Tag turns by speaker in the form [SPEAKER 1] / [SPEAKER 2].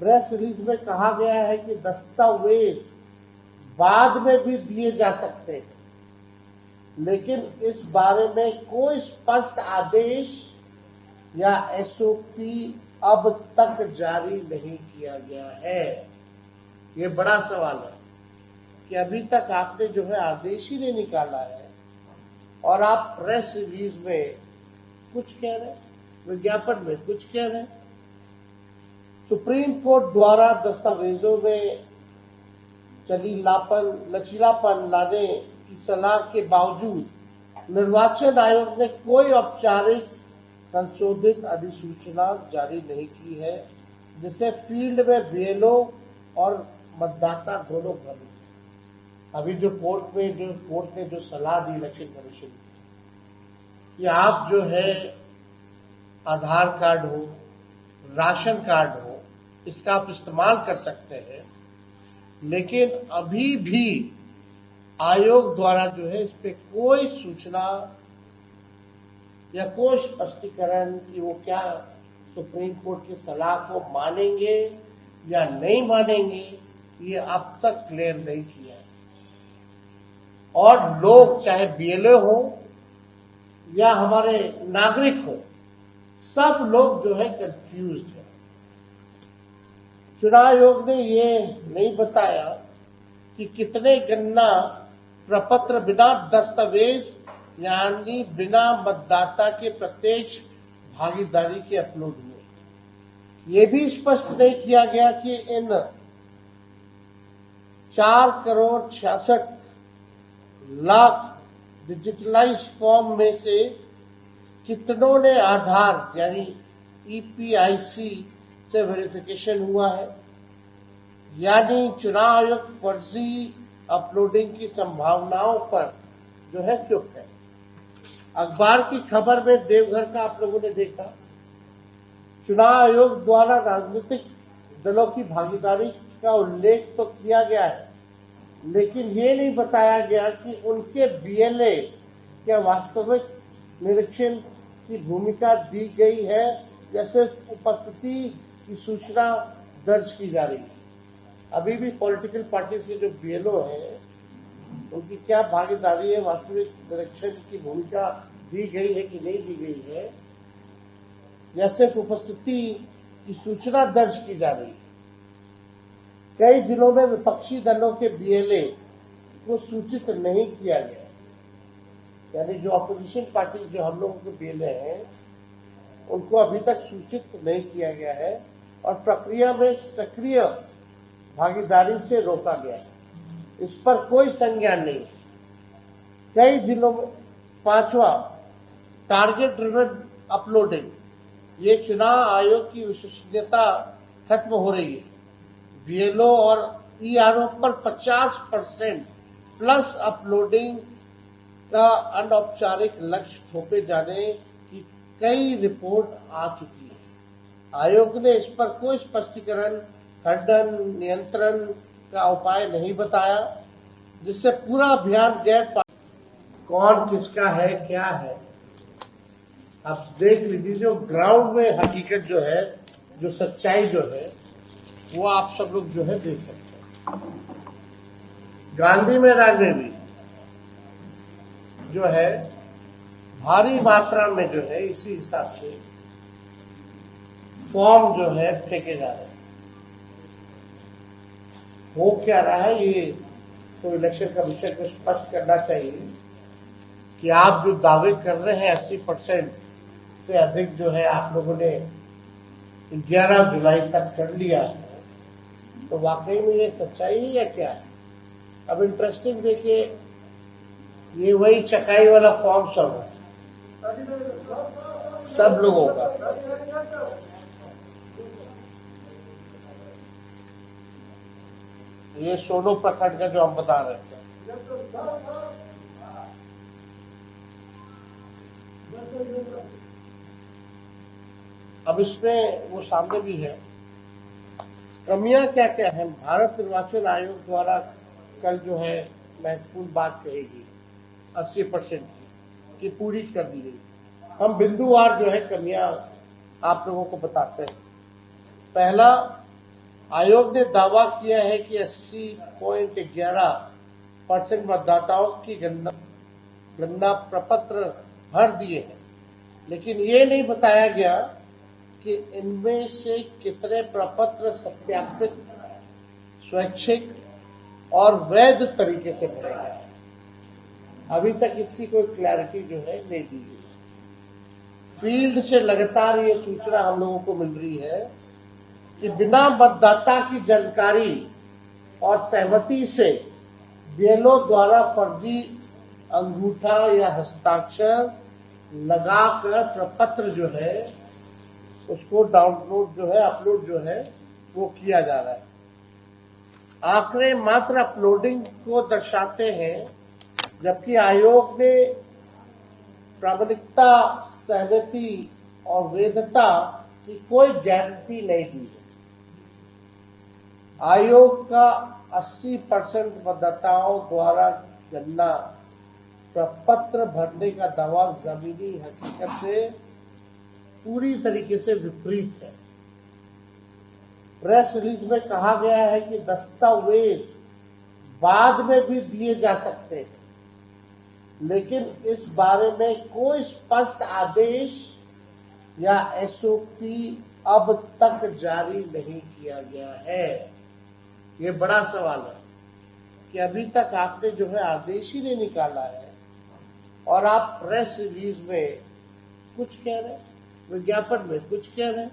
[SPEAKER 1] Press release में कहा गया है कि दस्तावेज बाद में भी दिए जा सकते हैं, लेकिन इस बारे में कोई स्पष्ट आदेश या एसओपी अब तक जारी नहीं किया गया है। ये बड़ा सवाल है कि अभी तक आपने जो है आदेश ही नहीं निकाला है और आप प्रेस रिलीज में कुछ कह रहे हैं, विज्ञापन में कुछ कह रहे हैं। सुप्रीम कोर्ट द्वारा दस्तावेजों में लचीलापन लाने की सलाह के बावजूद निर्वाचन आयोग ने कोई औपचारिक संशोधित अधिसूचना जारी नहीं की है, जिसे फील्ड में बीएलओ और मतदाता दोनों भरे। अभी जो कोर्ट ने जो सलाह दी इलेक्शन कमीशन कि आप जो है आधार कार्ड हो, राशन कार्ड हो, इसका आप इस्तेमाल कर सकते हैं, लेकिन अभी भी आयोग द्वारा जो है इस पे कोई सूचना या कोई स्पष्टीकरण कि वो क्या सुप्रीम कोर्ट की सलाह को मानेंगे या नहीं मानेंगे, ये अब तक क्लियर नहीं किया है। और लोग चाहे बीएलओ हो या हमारे नागरिक हो, सब लोग जो है कंफ्यूज्ड है। चुनाव आयोग ने ये नहीं बताया कि कितने गणना प्रपत्र बिना दस्तावेज यानी बिना मतदाता के प्रत्यक्ष भागीदारी के अपलोड हुए। ये भी स्पष्ट नहीं किया गया कि इन 4,66,00,000 डिजिटलाइज फॉर्म में से कितनों ने आधार यानी ईपीआईसी से वेरिफिकेशन हुआ है, यानी चुनाव आयोग फर्जी अपलोडिंग की संभावनाओं पर जो है चुप है। अखबार की खबर में देवघर का आप लोगों ने देखा, चुनाव आयोग द्वारा राजनीतिक दलों की भागीदारी का उल्लेख तो किया गया है, लेकिन ये नहीं बताया गया कि उनके बीएलए क्या वास्तविक निरीक्षण की भूमिका दी गई है या सिर्फ उपस्थिति की सूचना दर्ज की जा रही है। अभी भी पॉलिटिकल पार्टी के जो बीएलओ हैं उनकी क्या भागीदारी है, वास्तविक निरीक्षण की भूमिका दी गई है कि नहीं दी गई है, या सिर्फ उपस्थिति की सूचना दर्ज की जा रही है। कई जिलों में विपक्षी दलों के बीएलए को सूचित नहीं किया गया, यानी जो अपोजिशन पार्टी जो हम लोगों के बीएलए हैं उनको अभी तक सूचित नहीं किया गया है और प्रक्रिया में सक्रिय भागीदारी से रोका गया है। इस पर कोई संज्ञान नहीं। कई जिलों में 5वां टारगेट ड्रिवन अपलोडिंग, ये चुनाव आयोग की विश्वसनीयता खत्म हो रही है। बीएलओ और ईआरओ पर 50% प्लस अपलोडिंग का अनौपचारिक लक्ष्य थोपे जाने की कई रिपोर्ट आ चुकी है। आयोग ने इस पर कोई स्पष्टीकरण, खंडन, नियंत्रण का उपाय नहीं बताया, जिससे पूरा अभियान गैर कौन किसका है क्या है आप देख लीजिए। जो ग्राउंड में हकीकत जो है, जो सच्चाई जो है, वो आप सब लोग जो है देख सकते हैं। गांधी मैदान में भी जो है भारी मात्रा में जो है इसी हिसाब से फॉर्म जो है फेंके जा रहे हैं। हो क्या रहा है ये तो इलेक्शन कमीशन को स्पष्ट करना चाहिए कि आप जो दावे कर रहे हैं 80% से अधिक जो है आप लोगों ने 11 जुलाई तक कर लिया है, तो वाकई में ये सच्चाई है या क्या है। अब इंटरेस्टिंग देखिए, ये वही चकाई वाला फॉर्म सब है, सब लोगों का। ये सोनो प्रखंड का जो हम बता रहे थे, अब इसमें वो सामने भी है। कमियां क्या क्या है। भारत निर्वाचन आयोग द्वारा कल जो है महत्वपूर्ण बात कहेगी 80% की पूरी कर दी गई। हम बिंदुवार जो है कमियां आप लोगों को बताते हैं। पहला, आयोग ने दावा किया है कि 80.11% मतदाताओं की गणना प्रपत्र भर दिए हैं, लेकिन ये नहीं बताया गया कि इनमें से कितने प्रपत्र सत्यापित, स्वैच्छिक और वैध तरीके से भरे गए। अभी तक इसकी कोई क्लैरिटी जो है नहीं दी गई। फील्ड से लगातार ये सूचना हम लोगों को मिल रही है कि बिना मतदाता की जानकारी और सहमति से बीएलओ द्वारा फर्जी अंगूठा या हस्ताक्षर लगाकर प्रपत्र जो है उसको डाउनलोड जो है, अपलोड जो है वो किया जा रहा है। आंकड़े मात्र अपलोडिंग को दर्शाते हैं, जबकि आयोग ने प्रामाणिकता, सहमति और वैधता की कोई गारंटी नहीं दी है। आयोग का 80% मतदाताओं द्वारा गणना प्रपत्र भरने का दावा जमीनी हकीकत से पूरी तरीके से विपरीत है। प्रेस रिलीज में कहा गया है कि दस्तावेज बाद में भी दिए जा सकते हैं, लेकिन इस बारे में कोई स्पष्ट आदेश या एसओपी अब तक जारी नहीं किया गया है। ये बड़ा सवाल है कि अभी तक आपने जो है आदेश ही नहीं निकाला है और आप प्रेस रिलीज में कुछ कह रहे हैं, विज्ञापन में कुछ कह रहे हैं।